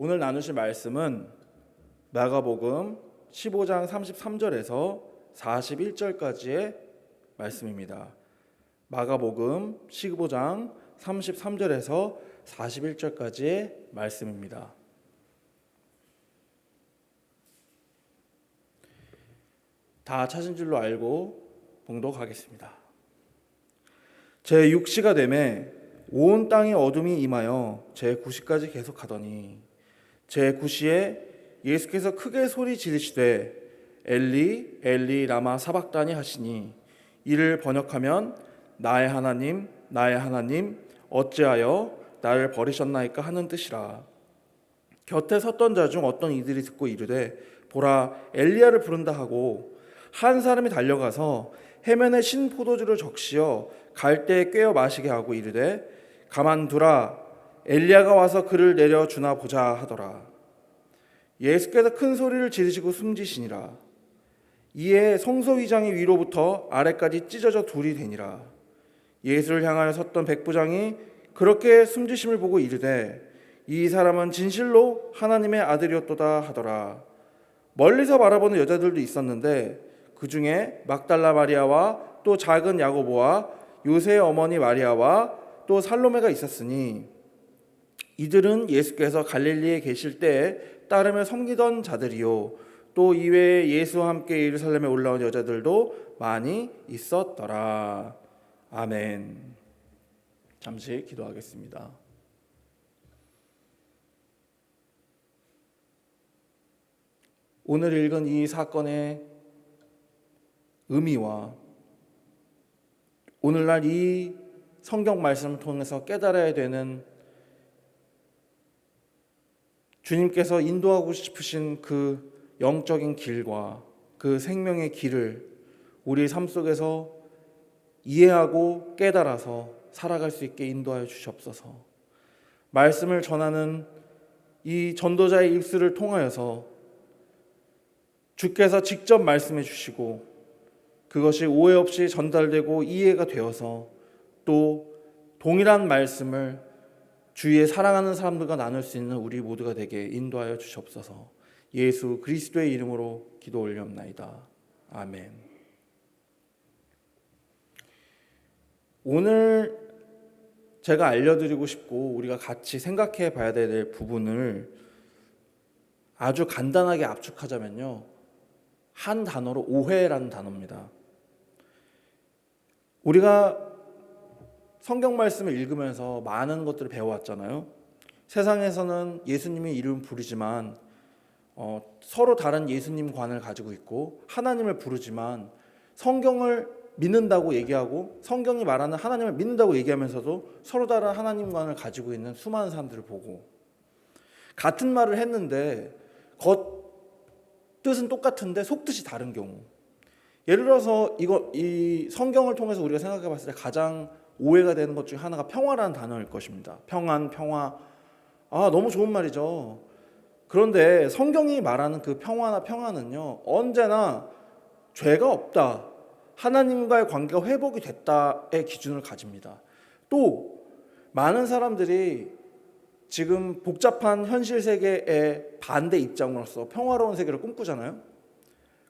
오늘 나누실 말씀은 마가복음 15장 33절에서 41절까지의 말씀입니다. 마가복음 15장 33절에서 41절까지의 말씀입니다. 다 찾은 줄로 알고 봉독하겠습니다. 제 6시가 되매 온 땅에 어둠이 임하여 제 9시까지 계속하더니 제 9시에 예수께서 크게 소리 지르시되 엘리 엘리 라마 사박다니 하시니 이를 번역하면 나의 하나님 어찌하여 나를 버리셨나이까 하는 뜻이라. 곁에 섰던 자 중 어떤 이들이 듣고 이르되 보라 엘리야를 부른다 하고 한 사람이 달려가서 해면에 신 포도주를 적시어 갈대에 꿰어 마시게 하고 이르되 가만두라 엘리야가 와서 그를 내려 주나 보자 하더라. 예수께서 큰 소리를 지르시고 숨지시니라. 이에 성소휘장이 위로부터 아래까지 찢어져 둘이 되니라. 예수를 향하여 섰던 백부장이 그렇게 숨지심을 보고 이르되 이 사람은 진실로 하나님의 아들이었도다 하더라. 멀리서 바라보는 여자들도 있었는데 그 중에 막달라 마리아와 또 작은 야고보와 요새의 어머니 마리아와 또 살로메가 있었으니 이들은 예수께서 갈릴리에 계실 때에 따르며 섬기던 자들이요 또 이외에 예수와 함께 예루살렘에 올라온 여자들도 많이 있었더라. 아멘. 잠시 기도하겠습니다. 오늘 읽은 이 사건의 의미와 오늘날 이 성경 말씀을 통해서 깨달아야 되는 주님께서 인도하고 싶으신 그 영적인 길과 그 생명의 길을 우리 삶 속에서 이해하고 깨달아서 살아갈 수 있게 인도하여 주시옵소서. 말씀을 전하는 이 전도자의 입술을 통하여서 주께서 직접 말씀해 주시고 그것이 오해 없이 전달되고 이해가 되어서 또 동일한 말씀을 주위에 사랑하는 사람들과 나눌 수 있는 우리 모두가 되게 인도하여 주시옵소서. 예수 그리스도의 이름으로 기도 올리옵나이다. 아멘. 오늘 제가 알려드리고 싶고 우리가 같이 생각해 봐야 될 부분을 아주 간단하게 압축하자면요, 한 단어로 오해라는 단어입니다. 우리가 성경 말씀을 읽으면서 많은 것들을 배워왔잖아요. 세상에서는 예수님의 이름 부르지만 서로 다른 예수님관을 가지고 있고 하나님을 부르지만 성경을 믿는다고 얘기하고 성경이 말하는 하나님을 믿는다고 얘기하면서도 서로 다른 하나님관을 가지고 있는 수많은 사람들을 보고 같은 말을 했는데 겉뜻은 똑같은데 속뜻이 다른 경우, 예를 들어서 이 성경을 통해서 우리가 생각해 봤을 때 가장 오해가 되는 것 중에 하나가 평화라는 단어일 것입니다. 평화. 너무 좋은 말이죠. 그런데 성경이 말하는 그 평화는요, 언제나 죄가 없다, 하나님과의 관계가 회복이 됐다의 기준을 가집니다. 또 많은 사람들이 지금 복잡한 현실 세계의 반대 입장으로서 평화로운 세계를 꿈꾸잖아요.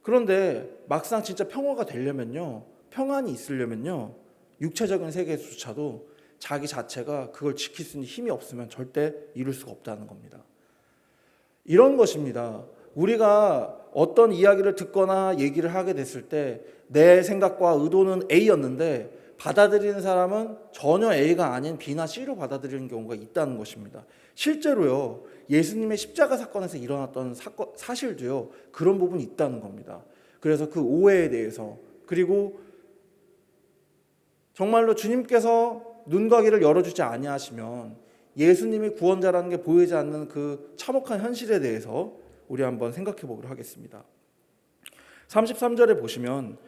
그런데 막상 진짜 평화가 되려면요, 평안이 있으려면요, 육체적인 세계조차도 자기 자체가 그걸 지킬 수 있는 힘이 없으면 절대 이룰 수가 없다는 겁니다. 이런 것입니다. 우리가 어떤 이야기를 듣거나 얘기를 하게 됐을 때 내 생각과 의도는 A였는데 받아들이는 사람은 전혀 A가 아닌 B나 C로 받아들이는 경우가 있다는 것입니다. 실제로요, 예수님의 십자가 사건에서 일어났던 사실도요, 그런 부분이 있다는 겁니다. 그래서 그 오해에 대해서, 그리고 정말로 주님께서 눈과 귀를 열어주지 아니하시면 예수님이 구원자라는 게 보이지 않는 그 참혹한 현실에 대해서 우리 한번 생각해 보기로 하겠습니다. 33절에 보시면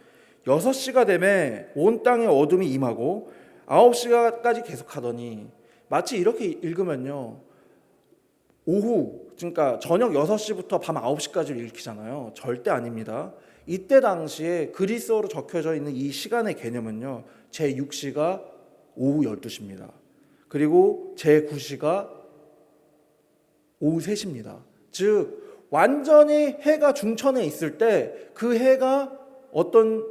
6시가 되매 온 땅에 어둠이 임하고 9시까지 계속하더니, 마치 이렇게 읽으면요, 오후, 그러니까 저녁 6시부터 밤 9시까지를 읽히잖아요. 절대 아닙니다. 이때 당시에 그리스어로 적혀져 있는 이 시간의 개념은요, 제6시가 오후 12시입니다. 그리고 제9시가 오후 3시입니다. 즉 완전히 해가 중천에 있을 때 그 해가 어떤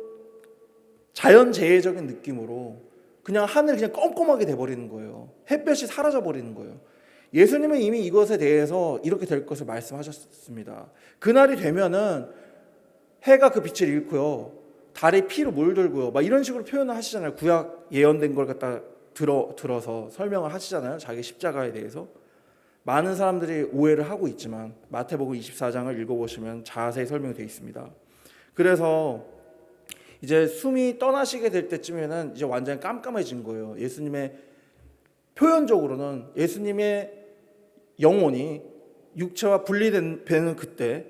자연재해적인 느낌으로 그냥 하늘이 그냥 껌껌하게 돼버리는 거예요. 햇볕이 사라져버리는 거예요. 예수님은 이미 이것에 대해서 이렇게 될 것을 말씀하셨습니다. 그날이 되면은 해가 그 빛을 잃고요, 달이 피로 물들고요, 막 이런 식으로 표현을 하시잖아요. 구약 예언된 걸 갖다 들어서 설명을 하시잖아요. 자기 십자가에 대해서. 많은 사람들이 오해를 하고 있지만 마태복음 24장을 읽어보시면 자세히 설명이 되어 있습니다. 그래서 이제 숨이 떠나시게 될 때쯤에는 이제 완전히 깜깜해진 거예요. 예수님의 표현적으로는 예수님의 영혼이 육체와 분리되는 그때,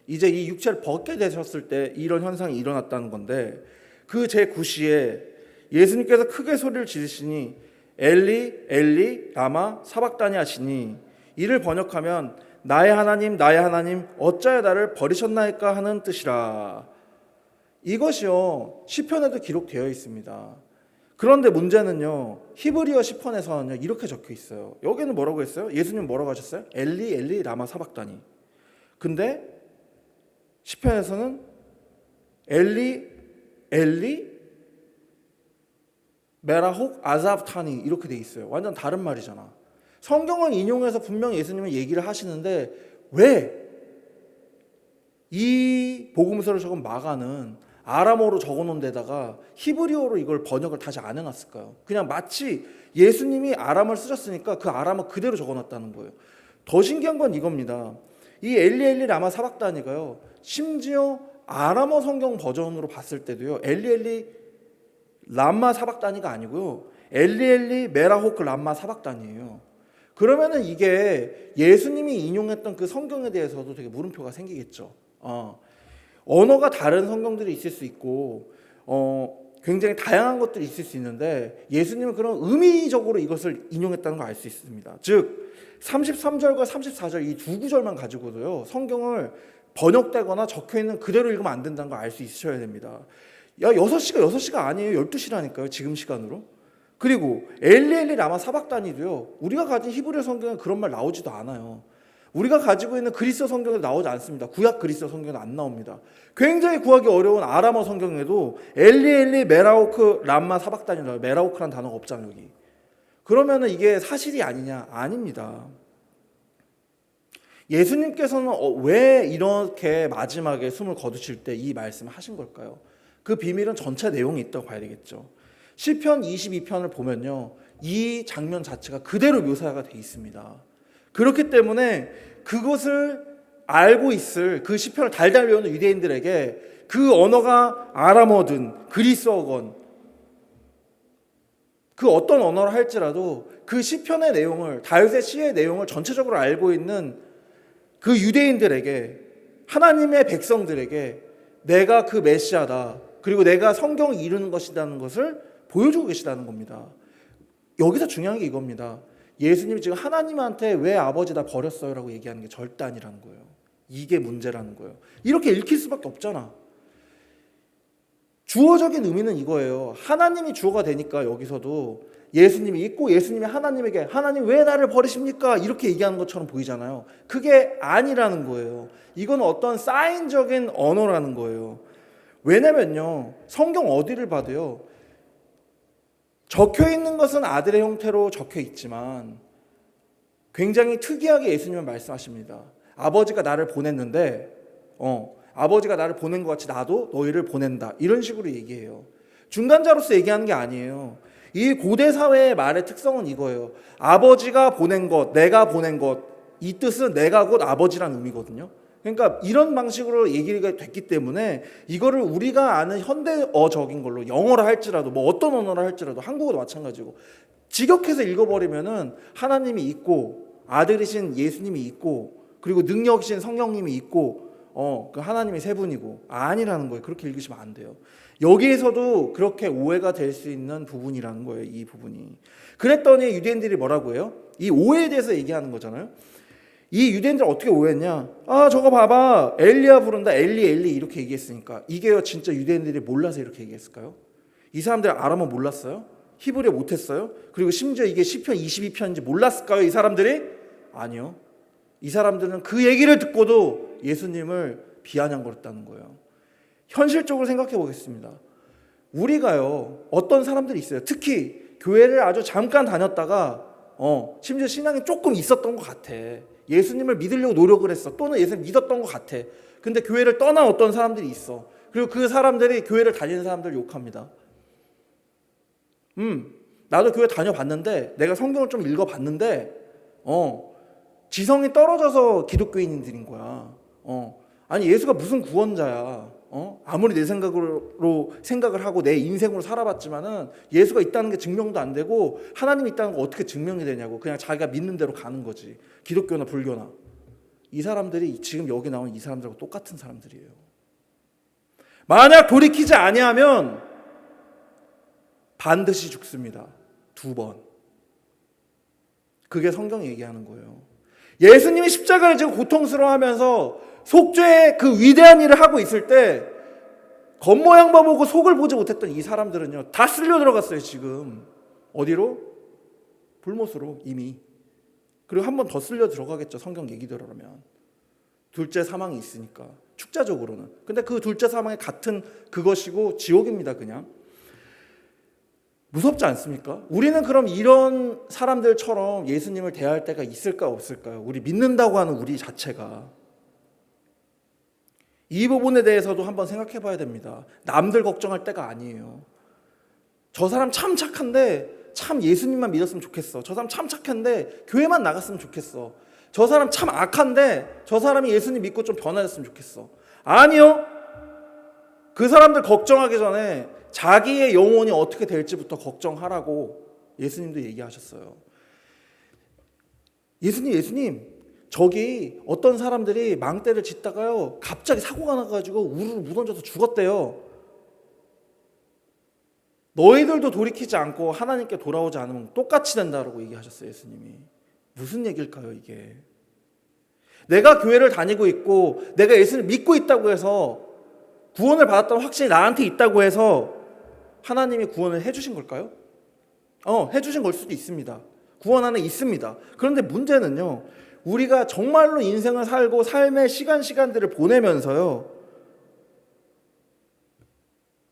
이제 이 육체를 벗게 되셨을 때 이런 현상이 일어났다는 건데, 그 제9시에 예수님께서 크게 소리를 지르시니 엘리 엘리 라마 사박다니 하시니, 이를 번역하면 나의 하나님 어찌하여 나를 버리셨나이까 하는 뜻이라. 이것이요 시편에도 기록되어 있습니다. 그런데 문제는요, 히브리어 시편에서는요 이렇게 적혀 있어요. 여기는 뭐라고 했어요? 예수님 뭐라고 하셨어요? 엘리 엘리 라마 사박다니. 근데 시편에서는 엘리 엘리 메라혹 아잡타니 이렇게 돼 있어요. 완전 다른 말이잖아. 성경을 인용해서 분명히 예수님은 얘기를 하시는데 왜 이 복음서를 적은 마가는 아람어로 적어놓은 데다가 히브리어로 이걸 번역을 다시 안 해놨을까요? 그냥 마치 예수님이 아람어를 쓰셨으니까 그 아람어 그대로 적어놨다는 거예요. 더 신기한 건 이겁니다. 이 엘리 엘리 라마 사박다니가요, 심지어 아람어 성경 버전으로 봤을 때도요, 엘리 엘리 람마 사박다니가 아니고요, 엘리 엘리 메라호크 람마 사박다니예요. 그러면은 이게 예수님이 인용했던 그 성경에 대해서도 되게 물음표가 생기겠죠. 언어가 다른 성경들이 있을 수 있고 굉장히 다양한 것들이 있을 수 있는데 예수님은 그런 의미적으로 이것을 인용했다는 걸 알 수 있습니다. 즉 33절과 34절 이 두 구절만 가지고도요 성경을 번역되거나 적혀있는 그대로 읽으면 안 된다는 걸 알 수 있으셔야 됩니다. 야, 6시가 아니에요. 12시라니까요. 지금 시간으로. 그리고 엘리 라마 사박다니도요, 우리가 가진 히브리어 성경에 그런 말 나오지도 않아요. 우리가 가지고 있는 그리스어 성경에 나오지 않습니다. 구약 그리스어 성경에 안 나옵니다. 굉장히 구하기 어려운 아람어 성경에도 엘리 메라오크 람마 사박다니라고, 메라오크라는 단어가 없잖아요 여기. 그러면은 이게 사실이 아니냐? 아닙니다. 예수님께서는 왜 이렇게 마지막에 숨을 거두실 때 이 말씀을 하신 걸까요? 그 비밀은 전체 내용이 있다고 봐야 되겠죠. 시편 22편을 보면요, 이 장면 자체가 그대로 묘사가 되어 있습니다. 그렇기 때문에 그것을 알고 있을, 그 시편을 달달 외우는 유대인들에게 그 언어가 아람어든 그리스어건 그 어떤 언어를 할지라도 그 시편의 내용을, 다윗의 시의 내용을 전체적으로 알고 있는 그 유대인들에게, 하나님의 백성들에게 내가 그 메시아다, 그리고 내가 성경을 이루는 것이라는 것을 보여주고 계시다는 겁니다. 여기서 중요한 게 이겁니다. 예수님이 지금 하나님한테 왜 아버지 나 버렸어요? 라고 얘기하는 게 절대 아니라는 거예요. 이게 문제라는 거예요. 이렇게 읽힐 수밖에 없잖아. 주어적인 의미는 이거예요. 하나님이 주어가 되니까 여기서도 예수님이 있고 예수님이 하나님에게 하나님 왜 나를 버리십니까? 이렇게 얘기하는 것처럼 보이잖아요. 그게 아니라는 거예요. 이건 어떤 사인적인 언어라는 거예요. 왜냐면요, 성경 어디를 봐도요, 적혀 있는 것은 아들의 형태로 적혀 있지만 굉장히 특이하게 예수님은 말씀하십니다. 아버지가 나를 보냈는데 아버지가 나를 보낸 것 같이 나도 너희를 보낸다, 이런 식으로 얘기해요. 중간자로서 얘기하는 게 아니에요. 이 고대 사회의 말의 특성은 이거예요. 아버지가 보낸 것, 내가 보낸 것, 이 뜻은 내가 곧 아버지란 의미거든요. 그러니까 이런 방식으로 얘기가 됐기 때문에 이거를 우리가 아는 현대어적인 걸로 영어를 할지라도 뭐 어떤 언어를 할지라도 한국어도 마찬가지고 직역해서 읽어버리면은 하나님이 있고 아들이신 예수님이 있고 그리고 능력이신 성령님이 있고 그 하나님이 세 분이고 아니라는 거예요. 그렇게 읽으시면 안 돼요. 여기에서도 그렇게 오해가 될 수 있는 부분이라는 거예요. 이 부분이. 그랬더니 유대인들이 뭐라고 해요? 이 오해에 대해서 얘기하는 거잖아요. 이 유대인들 어떻게 오해했냐? 저거 봐봐, 엘리야 부른다, 엘리 이렇게 얘기했으니까. 이게요 진짜 유대인들이 몰라서 이렇게 얘기했을까요? 이 사람들 아람어 몰랐어요? 히브리어 못했어요? 그리고 심지어 이게 시편 22편인지 몰랐을까요? 이 사람들이? 아니요. 이 사람들은 그 얘기를 듣고도 예수님을 비아냥거렸다는 거예요. 현실적으로 생각해 보겠습니다. 우리가요, 어떤 사람들이 있어요. 특히 교회를 아주 잠깐 다녔다가 심지어 신앙이 조금 있었던 것 같아. 예수님을 믿으려고 노력을 했어. 또는 예수님 믿었던 것 같아. 근데 교회를 떠난 어떤 사람들이 있어. 그리고 그 사람들이 교회를 다니는 사람들을 욕합니다. 나도 교회 다녀봤는데, 내가 성경을 좀 읽어봤는데, 지성이 떨어져서 기독교인들인 거야. 아니, 예수가 무슨 구원자야. 아무리 내 생각으로 생각을 하고 내 인생으로 살아봤지만은 예수가 있다는 게 증명도 안 되고 하나님이 있다는 거 어떻게 증명이 되냐고. 그냥 자기가 믿는 대로 가는 거지. 기독교나 불교나. 이 사람들이 지금 여기 나온 이 사람들하고 똑같은 사람들이에요. 만약 돌이키지 아니하면 반드시 죽습니다. 2번. 그게 성경이 얘기하는 거예요. 예수님이 십자가를 지고 고통스러워하면서 속죄의 그 위대한 일을 하고 있을 때 겉모양만 보고 속을 보지 못했던 이 사람들은요, 다 쓸려 들어갔어요. 지금 어디로? 불못으로 이미. 그리고 한 번 더 쓸려 들어가겠죠. 성경 얘기대로라면. 둘째 사망이 있으니까, 축자적으로는. 근데 그 둘째 사망이 같은 그것이고 지옥입니다. 그냥. 무섭지 않습니까? 우리는 그럼 이런 사람들처럼 예수님을 대할 때가 있을까 없을까요? 우리 믿는다고 하는 우리 자체가. 이 부분에 대해서도 한번 생각해 봐야 됩니다. 남들 걱정할 때가 아니에요. 저 사람 참 착한데 참 예수님만 믿었으면 좋겠어. 저 사람 참 착한데 교회만 나갔으면 좋겠어. 저 사람 참 악한데 저 사람이 예수님 믿고 좀 변화했으면 좋겠어. 아니요. 그 사람들 걱정하기 전에 자기의 영혼이 어떻게 될지부터 걱정하라고 예수님도 얘기하셨어요. 예수님, 저기 어떤 사람들이 망대를 짓다가요, 갑자기 사고가 나가지고 우르르 무너져서 죽었대요. 너희들도 돌이키지 않고 하나님께 돌아오지 않으면 똑같이 된다라고 얘기하셨어요. 예수님이. 무슨 얘기일까요, 이게? 내가 교회를 다니고 있고 내가 예수를 믿고 있다고 해서 구원을 받았다는 확신이 나한테 있다고 해서 하나님이 구원을 해주신 걸까요? 해주신 걸 수도 있습니다. 구원 안에 있습니다. 그런데 문제는요, 우리가 정말로 인생을 살고 삶의 시간들을 보내면서요,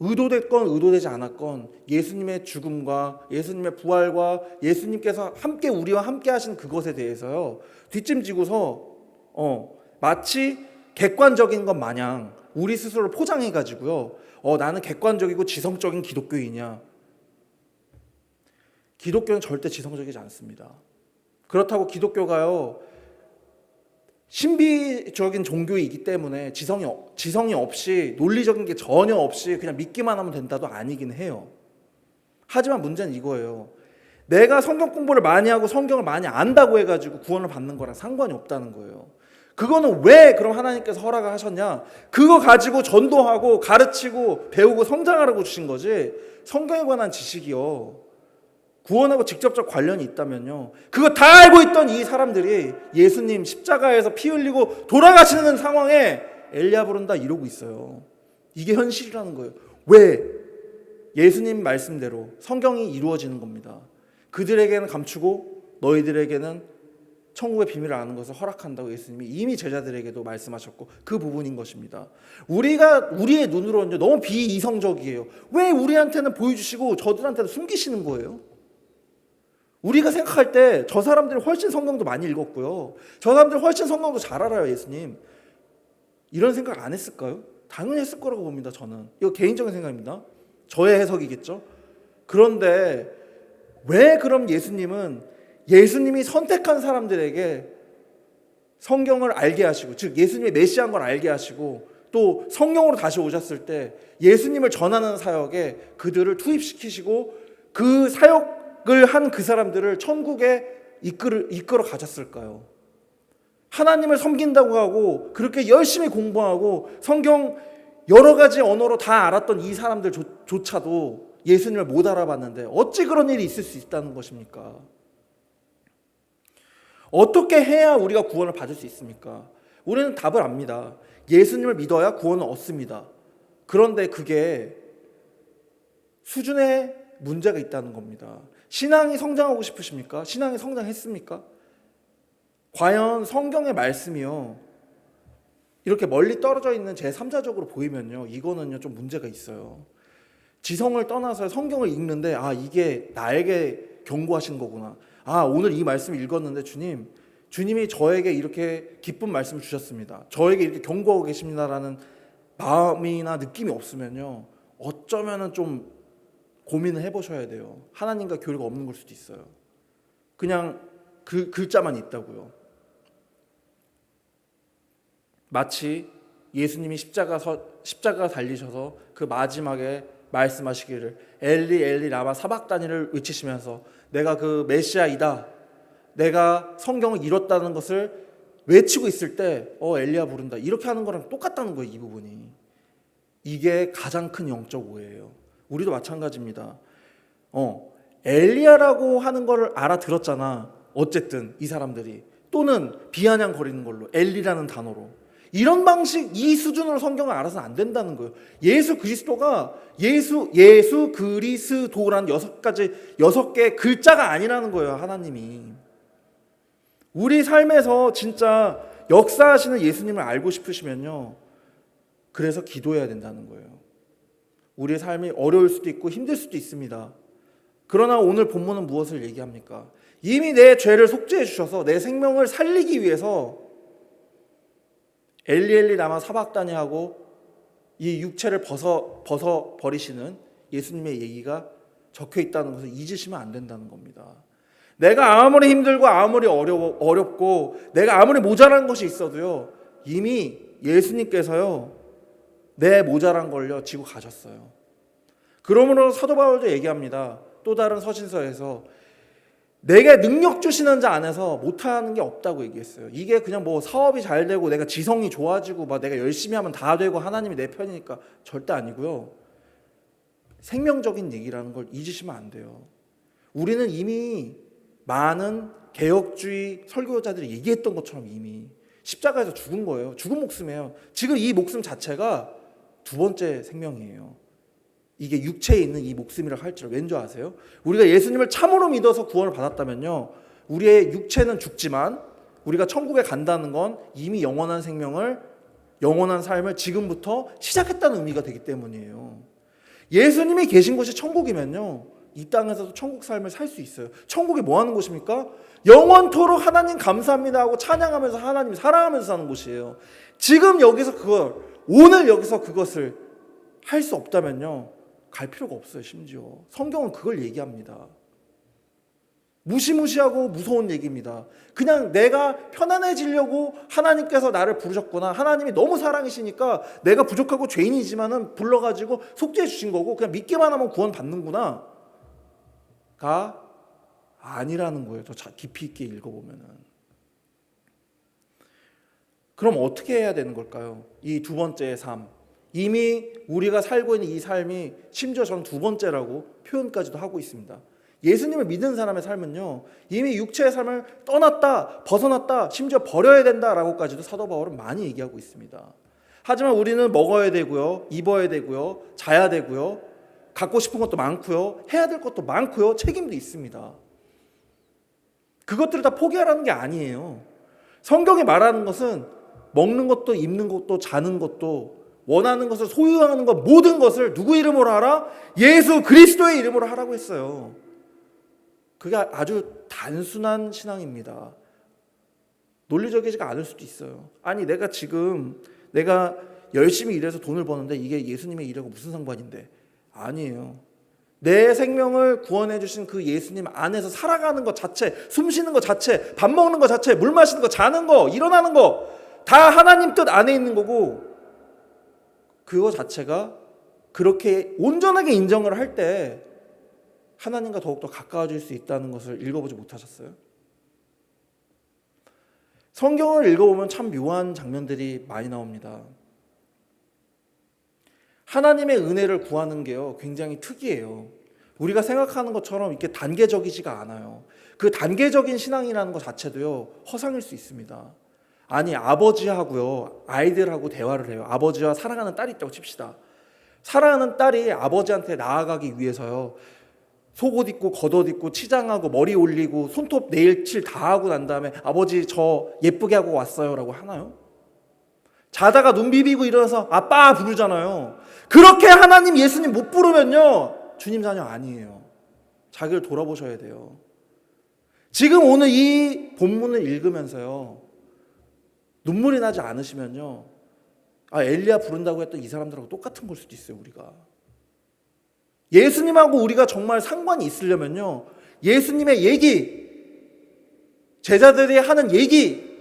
의도됐건 의도되지 않았건 예수님의 죽음과 예수님의 부활과 예수님께서 함께 우리와 함께 하신 그것에 대해서요, 뒷짐지고서 마치 객관적인 것 마냥 우리 스스로를 포장해가지고요, 나는 객관적이고 지성적인 기독교이냐. 기독교는 절대 지성적이지 않습니다. 그렇다고 기독교가요, 신비적인 종교이기 때문에 지성이 없이, 논리적인 게 전혀 없이 그냥 믿기만 하면 된다도 아니긴 해요. 하지만 문제는 이거예요. 내가 성경 공부를 많이 하고 성경을 많이 안다고 해가지고 구원을 받는 거랑 상관이 없다는 거예요. 그거는 왜 그럼 하나님께서 허락을 하셨냐? 그거 가지고 전도하고 가르치고 배우고 성장하라고 주신 거지, 성경에 관한 지식이요, 구원하고 직접적 관련이 있다면요, 그거 다 알고 있던 이 사람들이 예수님 십자가에서 피 흘리고 돌아가시는 상황에 엘리야 부른다 이러고 있어요. 이게 현실이라는 거예요. 왜? 예수님 말씀대로 성경이 이루어지는 겁니다. 그들에게는 감추고 너희들에게는 천국의 비밀을 아는 것을 허락한다고 예수님이 이미 제자들에게도 말씀하셨고, 그 부분인 것입니다. 우리가 우리의 눈으로는 너무 비이성적이에요. 왜 우리한테는 보여주시고 저들한테는 숨기시는 거예요? 우리가 생각할 때 저 사람들이 훨씬 성경도 많이 읽었고요, 저 사람들이 훨씬 성경도 잘 알아요. 예수님 이런 생각 안 했을까요? 당연히 했을 거라고 봅니다. 저는 이거 개인적인 생각입니다. 저의 해석이겠죠. 그런데 왜 그럼 예수님이 선택한 사람들에게 성경을 알게 하시고, 즉 예수님의 메시아인 걸 알게 하시고, 또 성령으로 다시 오셨을 때 예수님을 전하는 사역에 그들을 투입시키시고 그 사역을 한 그 사람들을 천국에 이끌어 가셨을까요? 하나님을 섬긴다고 하고 그렇게 열심히 공부하고 성경 여러 가지 언어로 다 알았던 이 사람들조차도 예수님을 못 알아봤는데 어찌 그런 일이 있을 수 있다는 것입니까? 어떻게 해야 우리가 구원을 받을 수 있습니까? 우리는 답을 압니다. 예수님을 믿어야 구원을 얻습니다. 그런데 그게 수준의 문제가 있다는 겁니다. 신앙이 성장하고 싶으십니까? 신앙이 성장했습니까? 과연 성경의 말씀이요 이렇게 멀리 떨어져 있는 제3자적으로 보이면요 이거는요 좀 문제가 있어요. 지성을 떠나서 성경을 읽는데 이게 나에게 경고하신 거구나. 오늘 이 말씀을 읽었는데 주님이 저에게 이렇게 기쁜 말씀을 주셨습니다. 저에게 이렇게 경고하고 계십니다라는 마음이나 느낌이 없으면요 어쩌면은 좀 고민을 해보셔야 돼요. 하나님과 교류가 없는 걸 수도 있어요. 그냥 그 글자만 있다고요. 마치 예수님이 십자가 달리셔서 그 마지막에 말씀하시기를 엘리 엘리 라마 사박다니를 외치시면서 내가 그 메시아이다, 내가 성경을 이뤘다는 것을 외치고 있을 때 엘리야 부른다 이렇게 하는 거랑 똑같다는 거예요. 이 부분이 이게 가장 큰 영적 오해예요. 우리도 마찬가지입니다. 엘리야라고 하는 거를 알아들었잖아. 어쨌든 이 사람들이 또는 비아냥거리는 걸로 엘리라는 단어로 이런 방식 이 수준으로 성경을 알아서는 안 된다는 거예요. 예수 그리스도가 예수 그리스도라는 6개 글자가 아니라는 거예요. 하나님이 우리 삶에서 진짜 역사하시는 예수님을 알고 싶으시면요 그래서 기도해야 된다는 거예요. 우리의 삶이 어려울 수도 있고 힘들 수도 있습니다. 그러나 오늘 본문은 무엇을 얘기합니까? 이미 내 죄를 속죄해 주셔서 내 생명을 살리기 위해서 엘리 엘리 라마 사박다니 하고 이 육체를 벗어 버리시는 예수님의 얘기가 적혀 있다는 것을 잊으시면 안 된다는 겁니다. 내가 아무리 힘들고 아무리 어렵고 내가 아무리 모자란 것이 있어도요 이미 예수님께서요 내 모자란 걸요 지고 가셨어요. 그러므로 사도 바울도 얘기합니다. 또 다른 서신서에서 내게 능력 주시는 자 안에서 못하는 게 없다고 얘기했어요. 이게 그냥 뭐 사업이 잘 되고 내가 지성이 좋아지고 막 내가 열심히 하면 다 되고 하나님이 내 편이니까 절대 아니고요. 생명적인 얘기라는 걸 잊으시면 안 돼요. 우리는 이미 많은 개혁주의 설교자들이 얘기했던 것처럼 이미 십자가에서 죽은 거예요. 죽은 목숨이에요. 지금 이 목숨 자체가 두 번째 생명이에요. 이게 육체에 있는 이 목숨이라고 할지라도 왠지 아세요? 우리가 예수님을 참으로 믿어서 구원을 받았다면요 우리의 육체는 죽지만 우리가 천국에 간다는 건 이미 영원한 생명을 영원한 삶을 지금부터 시작했다는 의미가 되기 때문이에요. 예수님이 계신 곳이 천국이면요 이 땅에서도 천국 삶을 살 수 있어요. 천국이 뭐 하는 곳입니까? 영원토록 하나님 감사합니다 하고 찬양하면서 하나님 사랑하면서 사는 곳이에요. 지금 여기서 오늘 여기서 그것을 할 수 없다면요 갈 필요가 없어요. 심지어 성경은 그걸 얘기합니다. 무시무시하고 무서운 얘기입니다. 그냥 내가 편안해지려고 하나님께서 나를 부르셨구나, 하나님이 너무 사랑이시니까 내가 부족하고 죄인이지만은 불러가지고 속죄해 주신 거고 그냥 믿기만 하면 구원 받는구나 가 아니라는 거예요. 더 깊이 있게 읽어보면은. 그럼 어떻게 해야 되는 걸까요? 이 두 번째의 삶, 이미 우리가 살고 있는 이 삶이 심지어 저는 두 번째라고 표현까지도 하고 있습니다. 예수님을 믿는 사람의 삶은요 이미 육체의 삶을 떠났다, 벗어났다, 심지어 버려야 된다라고까지도 사도 바울은 많이 얘기하고 있습니다. 하지만 우리는 먹어야 되고요, 입어야 되고요, 자야 되고요, 갖고 싶은 것도 많고요, 해야 될 것도 많고요, 책임도 있습니다. 그것들을 다 포기하라는 게 아니에요. 성경이 말하는 것은 먹는 것도 입는 것도 자는 것도 원하는 것을 소유하는 것 모든 것을 누구 이름으로 하라? 예수 그리스도의 이름으로 하라고 했어요. 그게 아주 단순한 신앙입니다. 논리적이지가 않을 수도 있어요. 아니 내가 열심히 일해서 돈을 버는데 이게 예수님의 일하고 무슨 상관인데? 아니에요. 내 생명을 구원해 주신 그 예수님 안에서 살아가는 것 자체, 숨 쉬는 것 자체, 밥 먹는 것 자체, 물 마시는 것, 자는 거, 일어나는 거 다 하나님 뜻 안에 있는 거고 그거 자체가 그렇게 온전하게 인정을 할 때 하나님과 더욱더 가까워질 수 있다는 것을 읽어보지 못하셨어요? 성경을 읽어보면 참 묘한 장면들이 많이 나옵니다. 하나님의 은혜를 구하는 게요 굉장히 특이해요. 우리가 생각하는 것처럼 이렇게 단계적이지가 않아요. 그 단계적인 신앙이라는 것 자체도요 허상일 수 있습니다. 아니 아버지하고요 아이들하고 대화를 해요. 아버지와 사랑하는 딸이 있다고 칩시다. 사랑하는 딸이 아버지한테 나아가기 위해서요 속옷 입고 겉옷 입고 치장하고 머리 올리고 손톱 네일칠 다 하고 난 다음에 아버지 저 예쁘게 하고 왔어요 라고 하나요? 자다가 눈 비비고 일어나서 아빠 부르잖아요. 그렇게 하나님 예수님 못 부르면요 주님 자녀 아니에요. 자기를 돌아보셔야 돼요. 지금 오늘 이 본문을 읽으면서요 눈물이 나지 않으시면요 엘리야 부른다고 했던 이 사람들하고 똑같은 걸 수도 있어요. 우리가 예수님하고 우리가 정말 상관이 있으려면요 예수님의 얘기, 제자들이 하는 얘기,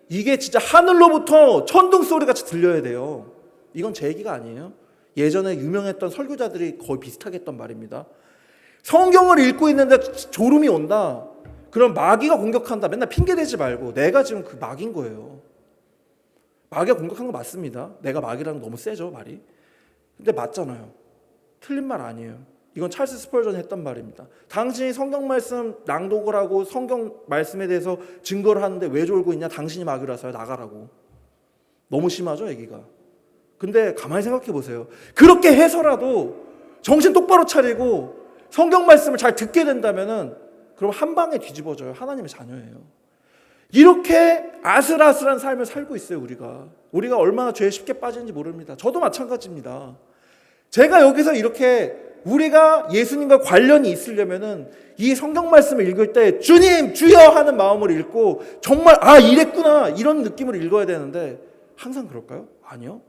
이게 진짜 하늘로부터 천둥 소리 같이 들려야 돼요. 이건 제 얘기가 아니에요. 예전에 유명했던 설교자들이 거의 비슷하게 했던 말입니다. 성경을 읽고 있는데 졸음이 온다. 그럼 마귀가 공격한다. 맨날 핑계대지 말고 내가 지금 그 마귀인 거예요. 마귀가 공격한 거 맞습니다. 내가 마귀라는 거 너무 세죠 말이. 근데 맞잖아요. 틀린 말 아니에요. 이건 찰스 스펄전이 했던 말입니다. 당신이 성경 말씀 낭독을 하고 성경 말씀에 대해서 증거를 하는데 왜 졸고 있냐? 당신이 마귀라서요. 나가라고. 너무 심하죠 얘기가. 근데 가만히 생각해 보세요. 그렇게 해서라도 정신 똑바로 차리고 성경 말씀을 잘 듣게 된다면은 그럼 한 방에 뒤집어져요. 하나님의 자녀예요. 이렇게 아슬아슬한 삶을 살고 있어요. 우리가 얼마나 죄에 쉽게 빠지는지 모릅니다. 저도 마찬가지입니다. 제가 여기서 이렇게 우리가 예수님과 관련이 있으려면은 이 성경 말씀을 읽을 때 주님 주여 하는 마음으로 읽고 정말 이랬구나 이런 느낌으로 읽어야 되는데 항상 그럴까요? 아니요.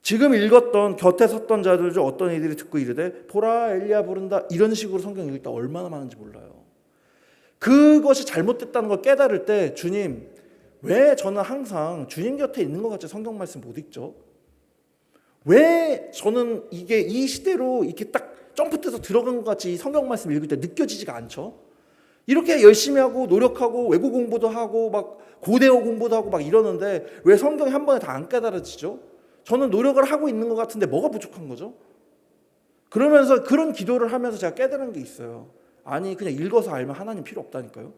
지금 읽었던 곁에 섰던 자들 중 어떤 이들이 듣고 이르되 보라 엘리야 부른다 이런 식으로 성경 읽을 때 얼마나 많은지 몰라요. 그것이 잘못됐다는 걸 깨달을 때 주님 왜 저는 항상 주님 곁에 있는 것 같이 성경 말씀 못 읽죠? 왜 저는 이게 이 시대로 이렇게 딱 점프해서 들어간 것 같이 성경 말씀 읽을 때 느껴지지가 않죠? 이렇게 열심히 하고 노력하고 외국 공부도 하고 막 고대어 공부도 하고 막 이러는데 왜 성경이 한 번에 다 안 깨달아지죠? 저는 노력을 하고 있는 것 같은데 뭐가 부족한 거죠? 그러면서 그런 기도를 하면서 제가 깨달은 게 있어요. 아니 그냥 읽어서 알면 하나님 필요 없다니까요.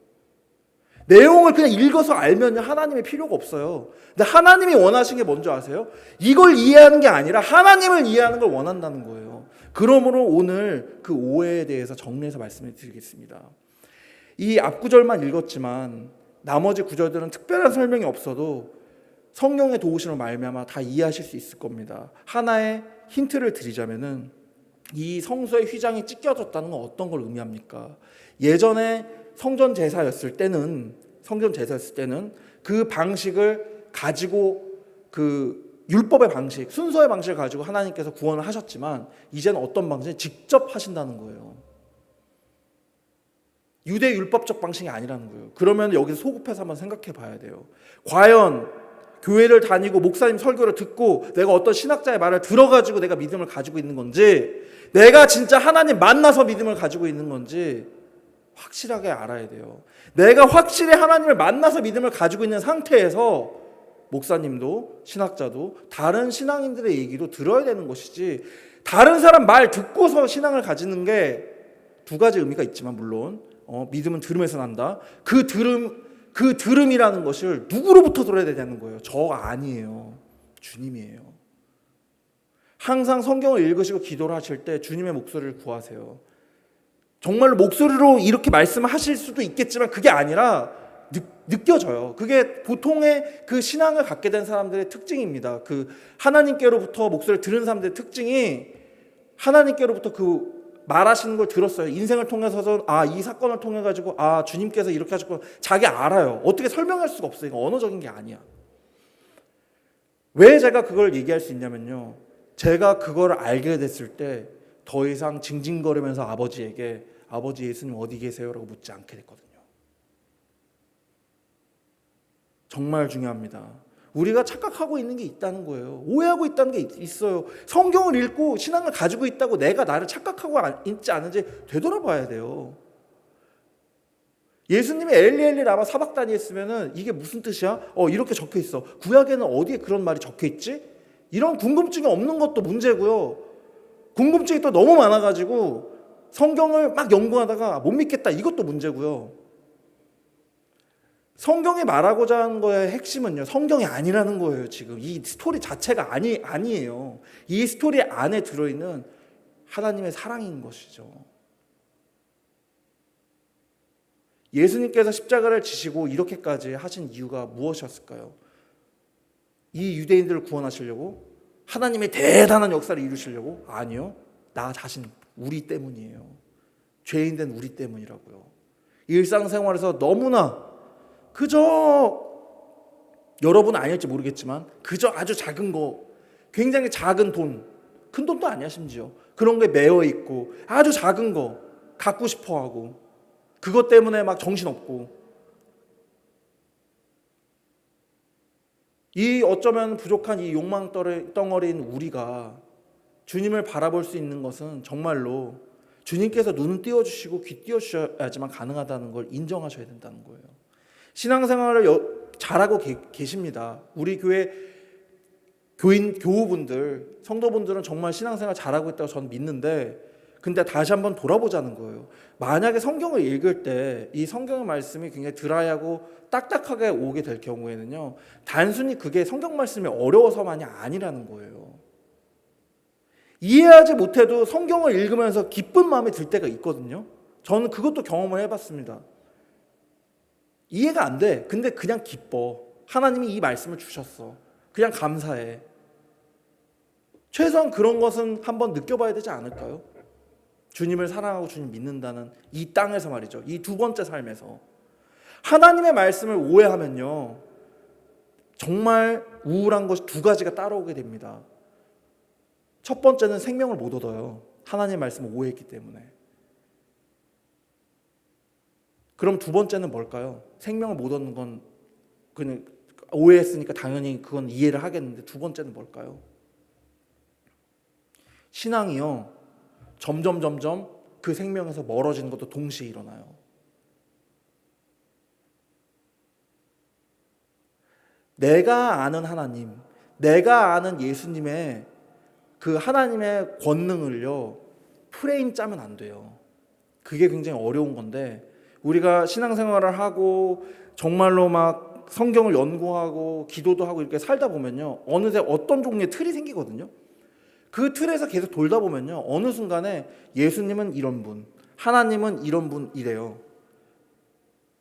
내용을 그냥 읽어서 알면 하나님의 필요가 없어요. 근데 하나님이 원하시는 게 뭔지 아세요? 이걸 이해하는 게 아니라 하나님을 이해하는 걸 원한다는 거예요. 그러므로 오늘 그 오해에 대해서 정리해서 말씀을 드리겠습니다. 이 앞구절만 읽었지만 나머지 구절들은 특별한 설명이 없어도 성령의 도우심으로 말미암아 다 이해하실 수 있을 겁니다. 하나의 힌트를 드리자면은 이 성소의 휘장이 찢겨졌다는 건 어떤 걸 의미합니까? 예전에 성전 제사였을 때는 그 방식을 가지고 그 율법의 방식, 순서의 방식을 가지고 하나님께서 구원을 하셨지만 이제는 어떤 방식을 직접 하신다는 거예요. 유대 율법적 방식이 아니라는 거예요. 그러면 여기서 소급해서 한번 생각해 봐야 돼요. 과연 교회를 다니고 목사님 설교를 듣고 내가 어떤 신학자의 말을 들어가지고 내가 믿음을 가지고 있는 건지 내가 진짜 하나님 만나서 믿음을 가지고 있는 건지 확실하게 알아야 돼요. 내가 확실히 하나님을 만나서 믿음을 가지고 있는 상태에서 목사님도 신학자도 다른 신앙인들의 얘기도 들어야 되는 것이지 다른 사람 말 듣고서 신앙을 가지는 게 두 가지 의미가 있지만 물론 믿음은 들음에서 난다. 그 들음이라는 것을 누구로부터 들어야 되냐는 거예요. 저 아니에요. 주님이에요. 항상 성경을 읽으시고 기도를 하실 때 주님의 목소리를 구하세요. 정말로 목소리로 이렇게 말씀하실 수도 있겠지만 그게 아니라 느껴져요. 그게 보통의 그 신앙을 갖게 된 사람들의 특징입니다. 그 하나님께로부터 목소리를 들은 사람들의 특징이 하나님께로부터 그 말하시는 걸 들었어요. 인생을 통해서 이 사건을 통해 가지고 주님께서 이렇게 하셨고 자기 알아요. 어떻게 설명할 수가 없어요. 이거 언어적인 게 아니야. 왜 제가 그걸 얘기할 수 있냐면요. 제가 그걸 알게 됐을 때 더 이상 징징거리면서 아버지에게 아버지 예수님 어디 계세요? 라고 묻지 않게 됐거든요. 정말 중요합니다. 우리가 착각하고 있는 게 있다는 거예요. 오해하고 있다는 게 있어요. 성경을 읽고 신앙을 가지고 있다고 내가 나를 착각하고 있지 않은지 되돌아봐야 돼요. 예수님이 엘리 라마 사박다니 했으면은 이게 무슨 뜻이야? 이렇게 적혀 있어. 구약에는 어디에 그런 말이 적혀 있지? 이런 궁금증이 없는 것도 문제고요. 궁금증이 또 너무 많아가지고 성경을 막 연구하다가 못 믿겠다 이것도 문제고요. 성경이 말하고자 하는 거의 핵심은요. 성경이 아니라는 거예요. 지금 이 스토리 자체가 아니에요. 이 스토리 안에 들어있는 하나님의 사랑인 것이죠. 예수님께서 십자가를 지시고 이렇게까지 하신 이유가 무엇이었을까요? 이 유대인들을 구원하시려고? 하나님의 대단한 역사를 이루시려고? 아니요. 나 자신, 우리 때문이에요. 죄인된 우리 때문이라고요. 일상생활에서 너무나 그저 여러분 아닐지 모르겠지만 그저 아주 작은 거, 굉장히 작은 돈, 큰 돈도 아니야 심지어. 그런 게 매여 있고 아주 작은 거 갖고 싶어 하고 그것 때문에 막 정신없고, 이 어쩌면 부족한 이 욕망 덩어리인 우리가 주님을 바라볼 수 있는 것은 정말로 주님께서 눈은 띄워주시고 귀 띄워주셔야지만 가능하다는 걸 인정하셔야 된다는 거예요. 신앙생활을 잘하고 계십니다. 우리 교회 교우분들, 성도분들은 정말 신앙생활 잘하고 있다고 저는 믿는데, 근데 다시 한번 돌아보자는 거예요. 만약에 성경을 읽을 때 이 성경의 말씀이 굉장히 드라이하고 딱딱하게 오게 될 경우에는요, 단순히 그게 성경 말씀이 어려워서만이 아니라는 거예요. 이해하지 못해도 성경을 읽으면서 기쁜 마음이 들 때가 있거든요. 저는 그것도 경험을 해봤습니다. 이해가 안 돼. 근데 그냥 기뻐. 하나님이 이 말씀을 주셨어. 그냥 감사해. 최소한 그런 것은 한번 느껴봐야 되지 않을까요? 주님을 사랑하고 주님 믿는다는 이 땅에서 말이죠. 이 두 번째 삶에서 하나님의 말씀을 오해하면요, 정말 우울한 것이 두 가지가 따라오게 됩니다. 첫 번째는 생명을 못 얻어요. 하나님의 말씀을 오해했기 때문에. 그럼 두 번째는 뭘까요? 생명을 못 얻는 건 그냥 오해했으니까 당연히 그건 이해를 하겠는데, 두 번째는 뭘까요? 신앙이요, 점점 그 생명에서 멀어지는 것도 동시에 일어나요. 내가 아는 하나님, 내가 아는 예수님의 그 하나님의 권능을요, 프레임 짜면 안 돼요. 그게 굉장히 어려운 건데, 우리가 신앙생활을 하고 정말로 막 성경을 연구하고 기도도 하고 이렇게 살다 보면요, 어느새 어떤 종류의 틀이 생기거든요. 그 틀에서 계속 돌다 보면요, 어느 순간에 예수님은 이런 분, 하나님은 이런 분이래요.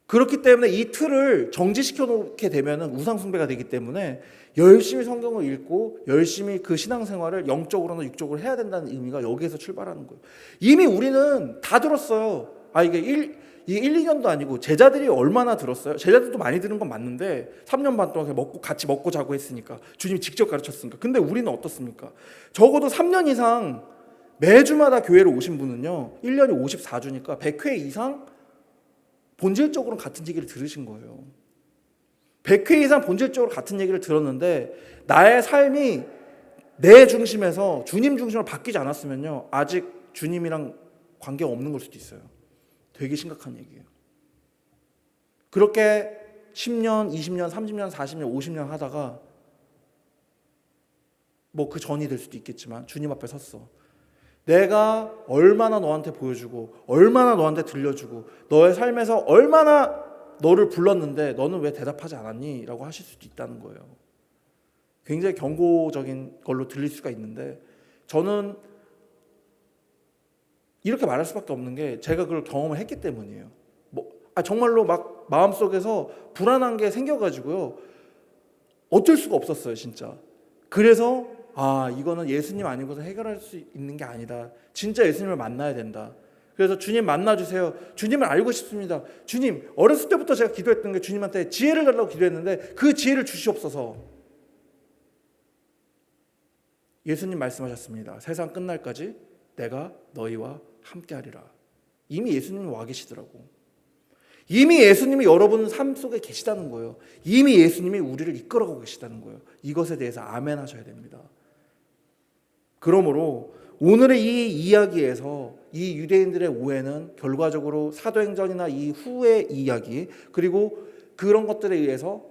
그렇기 때문에 이 틀을 정지시켜 놓게 되면 우상 숭배가 되기 때문에 열심히 성경을 읽고 열심히 그 신앙생활을 영적으로나 육적으로 해야 된다는 의미가 여기에서 출발하는 거예요. 이미 우리는 다 들었어요. 이게 1, 2년도 아니고 제자들이 얼마나 들었어요? 제자들도 많이 들은 건 맞는데 3년 반 동안 같이 먹고 자고 했으니까, 주님이 직접 가르쳤으니까. 근데 우리는 어떻습니까? 적어도 3년 이상 매주마다 교회로 오신 분은요, 1년이 54주니까 100회 이상 본질적으로는 같은 얘기를 들으신 거예요. 100회 이상 본질적으로 같은 얘기를 들었는데 나의 삶이 내 중심에서 주님 중심으로 바뀌지 않았으면요, 아직 주님이랑 관계가 없는 걸 수도 있어요. 되게 심각한 얘기예요. 그렇게 10년, 20년, 30년, 40년, 50년 하다가 뭐 그 전이 될 수도 있겠지만 주님 앞에 섰어. 내가 얼마나 너한테 보여주고 얼마나 너한테 들려주고 너의 삶에서 얼마나 너를 불렀는데 너는 왜 대답하지 않았니? 라고 하실 수도 있다는 거예요. 굉장히 경고적인 걸로 들릴 수가 있는데, 저는 이렇게 말할 수밖에 없는 게 제가 그걸 경험을 했기 때문이에요. 정말로 막 마음속에서 불안한 게 생겨가지고요, 어쩔 수가 없었어요 진짜. 그래서 이거는 예수님 아니고서 해결할 수 있는 게 아니다. 진짜 예수님을 만나야 된다. 그래서 주님 만나주세요. 주님을 알고 싶습니다. 주님, 어렸을 때부터 제가 기도했던 게 주님한테 지혜를 달라고 기도했는데 그 지혜를 주시옵소서. 예수님 말씀하셨습니다. 세상 끝날까지 내가 너희와 함께하리라. 이미 예수님이 와 계시더라고. 이미 예수님이 여러분 삶 속에 계시다는 거예요. 이미 예수님이 우리를 이끌어가고 계시다는 거예요. 이것에 대해서 아멘 하셔야 됩니다. 그러므로 오늘의 이 이야기에서 이 유대인들의 오해는 결과적으로 사도행전이나 이 후의 이야기, 그리고 그런 것들에 의해서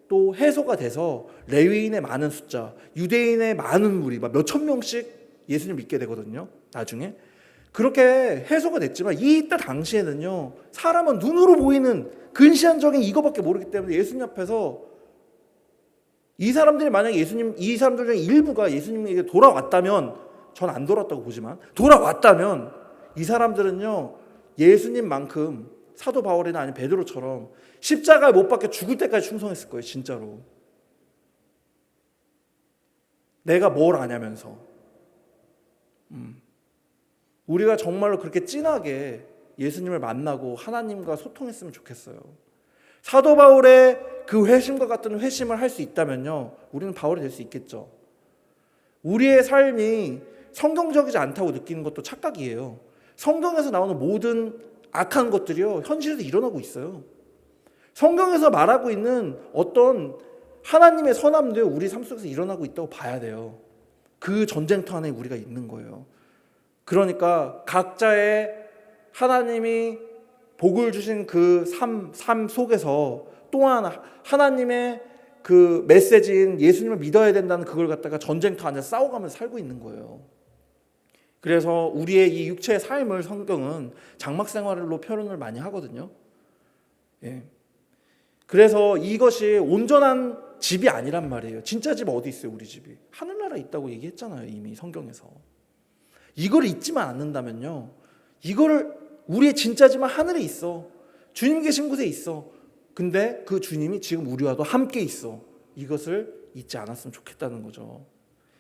또 해소가 돼서 레위인의 많은 숫자, 유대인의 많은 무리, 몇천 명씩 예수님 믿게 되거든요. 나중에 그렇게 해소가 됐지만 이때 당시에는요, 사람은 눈으로 보이는 근시안적인 이거밖에 모르기 때문에 예수님 앞에서 이 사람들이 만약에 이 사람들 중에 일부가 예수님에게 돌아왔다면, 전 안 돌아왔다고 보지만 돌아왔다면 이 사람들은요, 예수님만큼 사도 바울이나 아니면 베드로처럼 십자가에 못 박혀 죽을 때까지 충성했을 거예요. 진짜로. 내가 뭘 아냐면서. 우리가 정말로 그렇게 진하게 예수님을 만나고 하나님과 소통했으면 좋겠어요. 사도 바울의 그 회심과 같은 회심을 할 수 있다면요, 우리는 바울이 될 수 있겠죠. 우리의 삶이 성경적이지 않다고 느끼는 것도 착각이에요. 성경에서 나오는 모든 악한 것들이요, 현실에서 일어나고 있어요. 성경에서 말하고 있는 어떤 하나님의 선함도 우리 삶 속에서 일어나고 있다고 봐야 돼요. 그 전쟁터 안에 우리가 있는 거예요. 그러니까 각자의 하나님이 복을 주신 그 삶 속에서 또한 하나님의 그 메시지인 예수님을 믿어야 된다는 그걸 갖다가 전쟁터 안에서 싸워가면서 살고 있는 거예요. 그래서 우리의 이 육체의 삶을 성경은 장막 생활로 표현을 많이 하거든요. 예. 그래서 이것이 온전한 집이 아니란 말이에요. 진짜 집 어디 있어요? 우리 집이 하늘나라에 있다고 얘기했잖아요, 이미 성경에서. 이걸 잊지만 않는다면요, 이거를 우리의 진짜 집은 하늘에 있어. 주님 계신 곳에 있어. 근데 그 주님이 지금 우리와도 함께 있어. 이것을 잊지 않았으면 좋겠다는 거죠.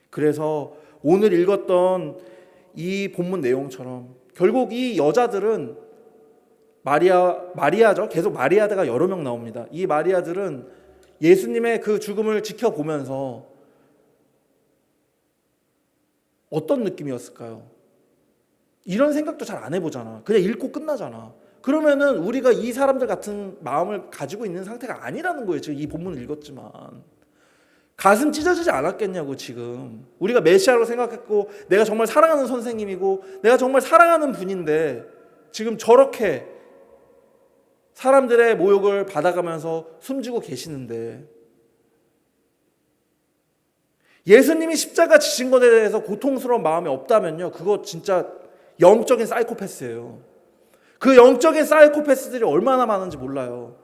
그래서 오늘 읽었던 이 본문 내용처럼 결국 이 여자들은 마리아죠. 계속 마리아가 여러 명 나옵니다. 이 마리아들은 예수님의 그 죽음을 지켜보면서 어떤 느낌이었을까요? 이런 생각도 잘 안 해보잖아. 그냥 읽고 끝나잖아. 그러면은 우리가 이 사람들 같은 마음을 가지고 있는 상태가 아니라는 거예요. 지금 이 본문을 읽었지만 가슴 찢어지지 않았겠냐고. 지금 우리가 메시아로 생각했고 내가 정말 사랑하는 선생님이고 내가 정말 사랑하는 분인데 지금 저렇게 사람들의 모욕을 받아가면서 숨지고 계시는데, 예수님이 십자가 지신 것에 대해서 고통스러운 마음이 없다면요, 그거 진짜 영적인 사이코패스예요. 그 영적인 사이코패스들이 얼마나 많은지 몰라요.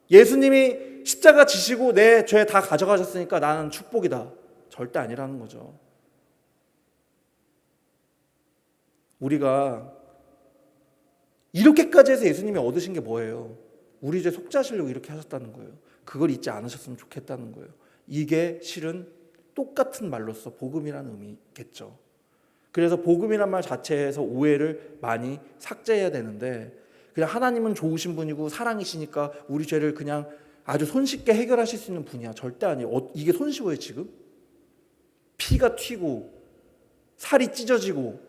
예수님이 십자가 지시고 내 죄 다 가져가셨으니까 나는 축복이다. 절대 아니라는 거죠. 우리가 이렇게까지 해서 예수님이 얻으신 게 뭐예요? 우리 죄 속죄하시려고 이렇게 하셨다는 거예요. 그걸 잊지 않으셨으면 좋겠다는 거예요. 이게 실은 똑같은 말로서 복음이라는 의미겠죠. 그래서 복음이란 말 자체에서 오해를 많이 삭제해야 되는데, 그냥 하나님은 좋으신 분이고 사랑이시니까 우리 죄를 그냥 아주 손쉽게 해결하실 수 있는 분이야. 절대 아니에요. 이게 손쉬워요 지금? 피가 튀고 살이 찢어지고.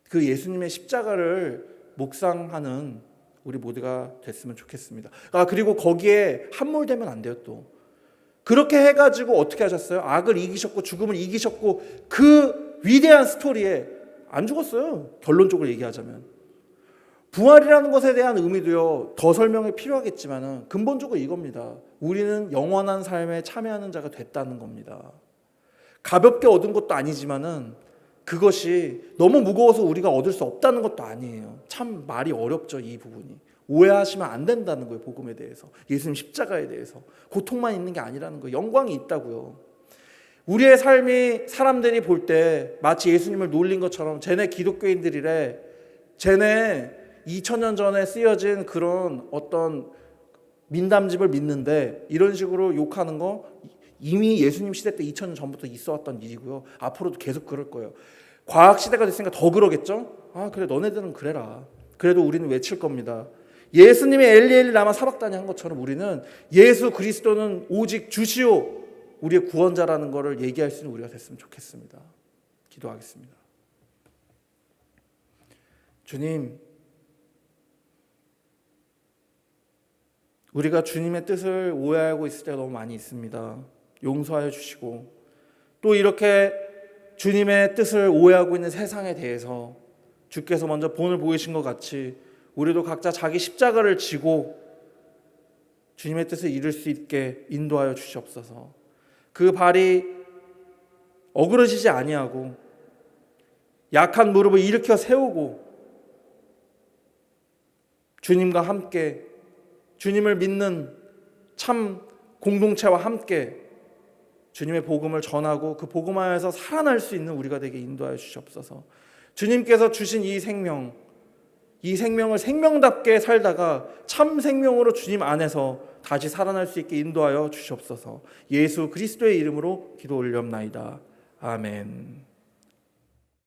그 예수님의 십자가를 묵상하는 우리 모두가 됐으면 좋겠습니다. 그리고 거기에 함몰되면 안 돼요. 또 그렇게 해가지고 어떻게 하셨어요? 악을 이기셨고 죽음을 이기셨고 그 위대한 스토리에 안 죽었어요. 결론적으로 얘기하자면 부활이라는 것에 대한 의미도요, 더 설명이 필요하겠지만 근본적으로 이겁니다. 우리는 영원한 삶에 참여하는 자가 됐다는 겁니다. 가볍게 얻은 것도 아니지만은 그것이 너무 무거워서 우리가 얻을 수 없다는 것도 아니에요. 참 말이 어렵죠, 이 부분이. 오해하시면 안 된다는 거예요. 복음에 대해서, 예수님 십자가에 대해서. 고통만 있는 게 아니라는 거예요. 영광이 있다고요. 우리의 삶이 사람들이 볼 때 마치 예수님을 놀린 것처럼 쟤네 기독교인들이래, 쟤네 2000년 전에 쓰여진 그런 어떤 민담집을 믿는데, 이런 식으로 욕하는 거 이미 예수님 시대 때 2000년 전부터 있어 왔던 일이고요. 앞으로도 계속 그럴 거예요. 과학 시대가 됐으니까 더 그러겠죠? 그래, 너네들은 그래라. 그래도 우리는 외칠 겁니다. 예수님이 엘리 엘리 라마 사박다니 한 것처럼 우리는 예수 그리스도는 오직 주시오, 우리의 구원자라는 것을 얘기할 수 있는 우리가 됐으면 좋겠습니다. 기도하겠습니다. 주님, 우리가 주님의 뜻을 오해하고 있을 때가 너무 많이 있습니다. 용서하여 주시고, 또 이렇게 주님의 뜻을 오해하고 있는 세상에 대해서 주께서 먼저 본을 보이신 것 같이 우리도 각자 자기 십자가를 지고 주님의 뜻을 이룰 수 있게 인도하여 주시옵소서. 그 발이 어그러지지 아니하고 약한 무릎을 일으켜 세우고 주님과 함께, 주님을 믿는 참 공동체와 함께 주님의 복음을 전하고 그 복음 안에서 살아날 수 있는 우리가 되게 인도하여 주시옵소서. 주님께서 주신 이 생명을 생명답게 살다가 참 생명으로 주님 안에서 다시 살아날 수 있게 인도하여 주시옵소서. 예수 그리스도의 이름으로 기도 올리옵나이다. 아멘.